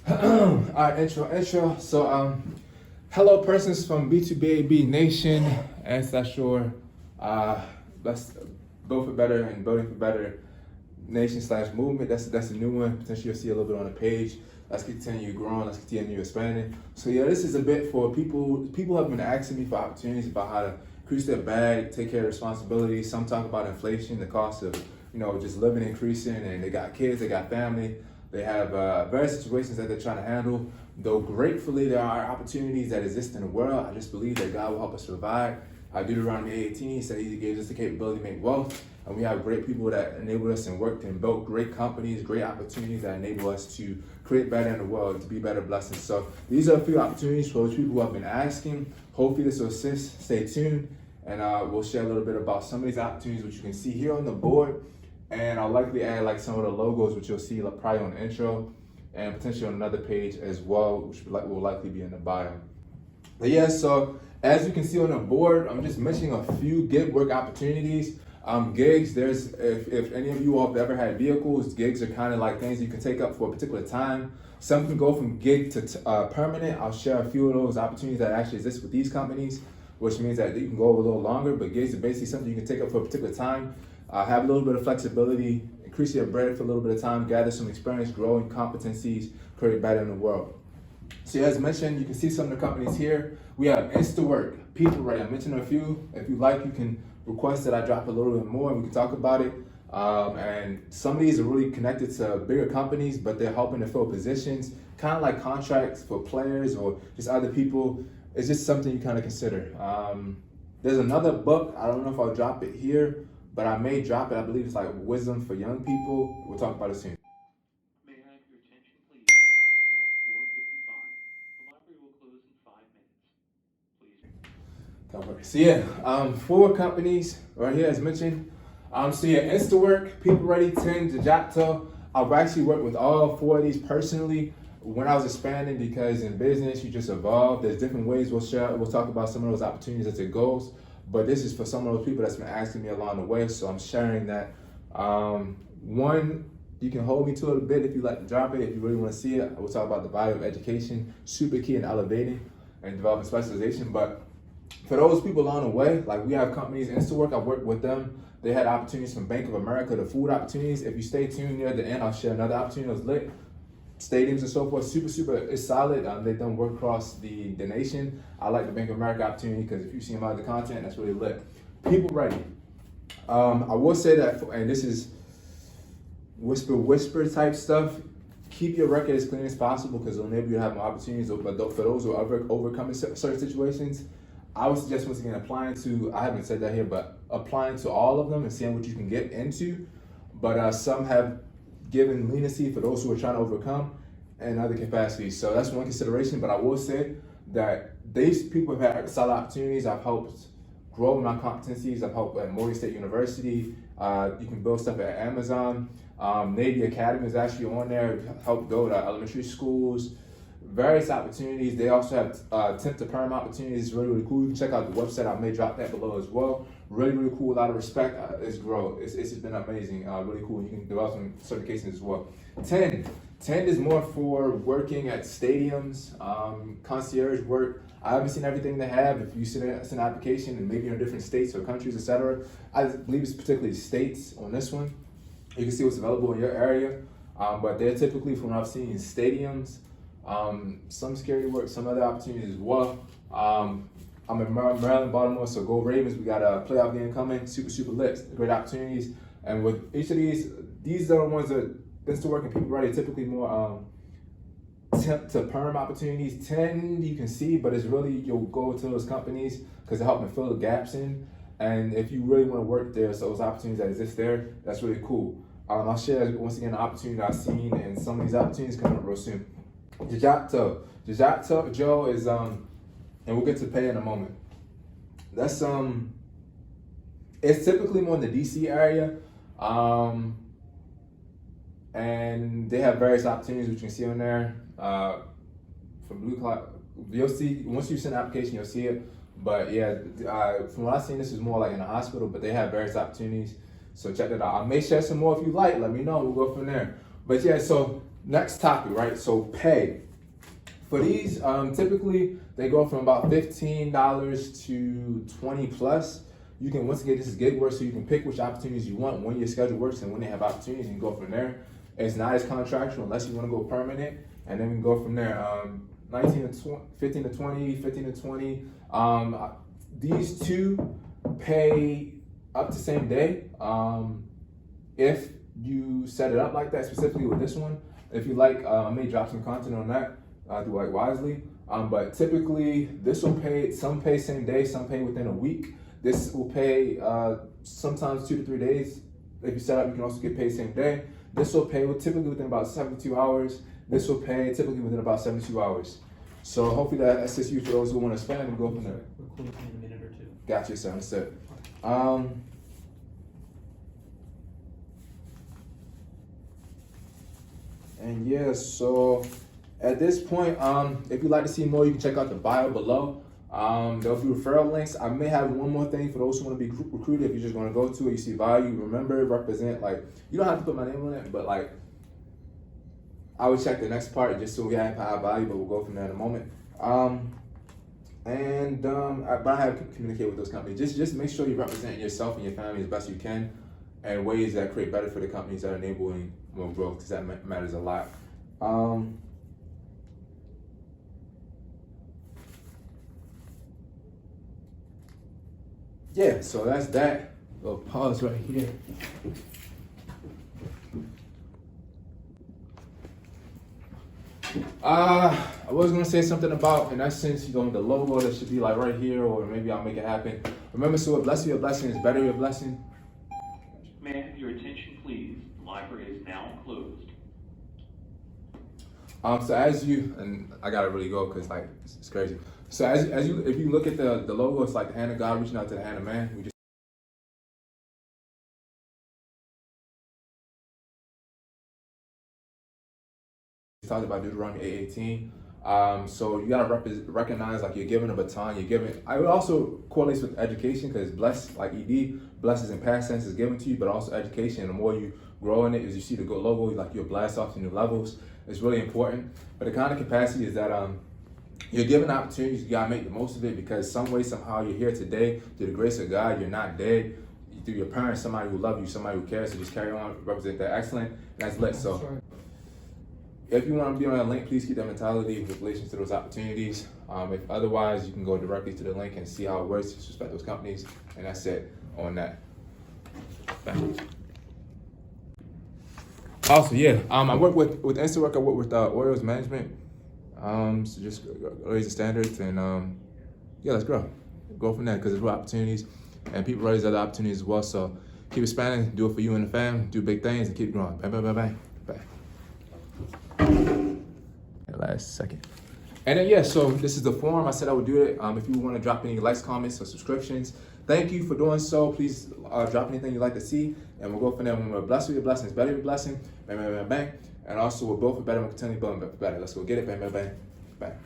All right, intro. So, hello, persons from B2BAB Nation, Ancestral, let's go for better and building for better nation slash movement. That's a new one. Potentially you'll see a little bit on the page. Let's continue growing. Let's continue expanding. So yeah, this is a bit for people. People have been asking me for opportunities about how to increase their bag, take care of responsibilities. Some talk about inflation, the cost of just living increasing, and they got kids, they got family. They have various situations that they're trying to handle. Though gratefully there are opportunities that exist in the world, I just believe that God will help us survive. Deuteronomy 18 said He gives us the capability to make wealth, and we have great people that enable us and work and build great companies, great opportunities that enable us to create better in the world, to be better blessings. So these are a few opportunities for those people who have been asking. Hopefully this will assist. Stay tuned, and we'll share a little bit about some of these opportunities, which you can see here on the board. And I'll likely add like some of the logos, which you'll see like probably on the intro, and potentially on another page as well, which will likely be in the bio. But yeah, so as you can see on the board, I'm just mentioning a few gig work opportunities. Gigs, if any of you all have ever had vehicles, gigs are kind of like things you can take up for a particular time. Some can go from gig to permanent. I'll share a few of those opportunities that actually exist with these companies, which means that you can go a little longer, but gigs are basically something you can take up for a particular time. Have a little bit of flexibility, increase your bread for a little bit of time, gather some experience, growing competencies, create better in the world. So as mentioned, you can see some of the companies here. We have Instawork, People Ready. I mentioned a few. If you like, you can request that I drop a little bit more and we can talk about it. And some of these are really connected to bigger companies, but they're helping to fill positions, kind of like contracts for players or just other people. It's just something you kind of consider. There's another book. I don't know if I'll drop it here, but I may drop it. I believe it's like Wisdom for Young People. We'll talk about it soon. May I have your attention, please? The time is now 4:55. The library will close in 5 minutes. Please. So yeah, 4 companies right here as mentioned. So yeah, Instawork, People Ready, Jitjatjo. I've actually worked with all 4 of these personally when I was expanding, because in business you just evolve. There's different ways we'll talk about some of those opportunities as it goes. But this is for some of those people that's been asking me along the way, so I'm sharing that. One, you can hold me to it a bit if you like to drop it, if you really want to see it. We'll talk about the value of education, super key in elevating and developing specialization. But for those people along the way, like we have companies, Instawork, I've worked with them. They had opportunities from Bank of America, the food opportunities. If you stay tuned near the end, I'll share another opportunity that was lit. Stadiums and so forth, super, it's solid. They've done work across the nation. I like the Bank of America opportunity because if you see my other content, that's really lit. People Ready. I will say that, and this is whisper type stuff, keep your record as clean as possible because it'll enable you to have more opportunities. But for those who are overcoming certain situations, I would suggest once again applying to, I haven't said that here, but applying to all of them and seeing what you can get into. But some have given leniency for those who are trying to overcome and other capacities. So that's one consideration, but I will say that these people have had solid opportunities. I've helped grow my competencies. I've helped at Morgan State University. You can build stuff at Amazon. Navy Academy is actually on there, help build elementary schools, various opportunities. They also have Temp to Perm opportunities. It's really cool. You can check out the website. I may drop that below as well. Really cool. A lot of respect. It's grow. It's been amazing. Really cool. You can develop some certifications as well. 10 is more for working at stadiums, concierge work. I haven't seen everything they have. If you send an application and maybe in different states or countries, etc., I believe it's particularly states on this one. You can see what's available in your area. But they're typically, from what I've seen, in stadiums, some security work, some other opportunities as well. I'm in Maryland, Baltimore, so go Ravens. We got a playoff game coming, super lit, great opportunities. And with each of these are the ones that Instawork and People Ready, typically more Temp to Perm opportunities. 10 you can see, but it's really, you'll go to those companies because they're helping fill the gaps in. And if you really want to work there, so those opportunities that exist there, that's really cool. I'll share once again the opportunity that I've seen, and some of these opportunities coming up real soon. Jitjatjo is and we'll get to pay in a moment. That's it's typically more in the DC area, and they have various opportunities which you can see on there. From Blue Cloud, you'll see once you send an application, you'll see it. But yeah, from what I've seen, this is more like in a hospital, but they have various opportunities. So check that out. I may share some more if you like. Let me know. We'll go from there. But yeah, so next topic, right? So pay. For these, typically they go from about $15 to 20 plus. You can, once again, this is gig work, so you can pick which opportunities you want when your schedule works and when they have opportunities, you can go from there. It's not as contractual unless you want to go permanent, and then we can go from there. 19 to 20, 15 to 20, 15 to 20. These two pay up to same day. If you set it up like that, specifically with this one, if you like, I may drop some content on that. Do it wisely. But typically, this will pay. Some pay same day, some pay within a week. This will pay sometimes 2 to 3 days. If you set up, you can also get paid same day. This will pay typically within about 72 hours. This will pay typically within about 72 hours. So hopefully that assists you for those who want to spend and go from there. We're closing in a minute or two. Gotcha, so understood. And yeah, so at this point, if you'd like to see more, you can check out the bio below. There'll be referral links. I may have one more thing for those who want to be recruited. If you just want to go to it, you see value, remember, represent. Like, you don't have to put my name on it, but like, I would check the next part just so we have high value, but we'll go from there in a moment. But I have to communicate with those companies. Just make sure you represent yourself and your family as best you can in ways that create better for the companies that are enabling more growth, because that matters a lot. Yeah, so that's that. Little pause right here. I was gonna say something about, in essence, the logo that should be like right here, or maybe I'll make it happen. Remember, so a blessing, your blessing is better, your blessing. May I have your attention, please? The library is now closed. So as you, and I gotta really go because like it's crazy. So as you, if you look at the logo, it's like the hand of God reaching out to the hand of man. We just talked about Deuteronomy 8:18. So you gotta recognize like you're giving a baton. You're giving. I would also correlate with education, because blessed, like blessed is in past tense, is given to you, but also education. The more you grow in it, as you see the good logo, like you'll blast off to new levels. It's really important. But the kind of capacity is that you're given opportunities. You gotta make the most of it, because some way, somehow, you're here today through the grace of God. You're not dead. Through your parents, somebody who loves you, somebody who cares. So just carry on, represent that excellent. And that's lit. So if you want to be on that link, please keep that mentality with relation to those opportunities. If otherwise, you can go directly to the link and see how it works, respect those companies, and that's it on that. Thank you. Also, yeah, I work with Instawork. I work with Orioles management. So just raise the standards, and yeah, let's grow from there, because there's real opportunities, and people raise other opportunities as well. So keep expanding, do it for you and the fam, do big things, and keep growing. Bang, bang, bang, bang, bang. Last second. And then yeah, so this is the form. I said I would do it. If you want to drop any likes, comments, or subscriptions, thank you for doing so. Please drop anything you'd like to see, and we'll go from there. When we're blessed with your blessings, better your blessing, bang, bang, bang, bang. And also, we're both for better, we'll continue building better. Let's go get it, bang, bang, bang, bang.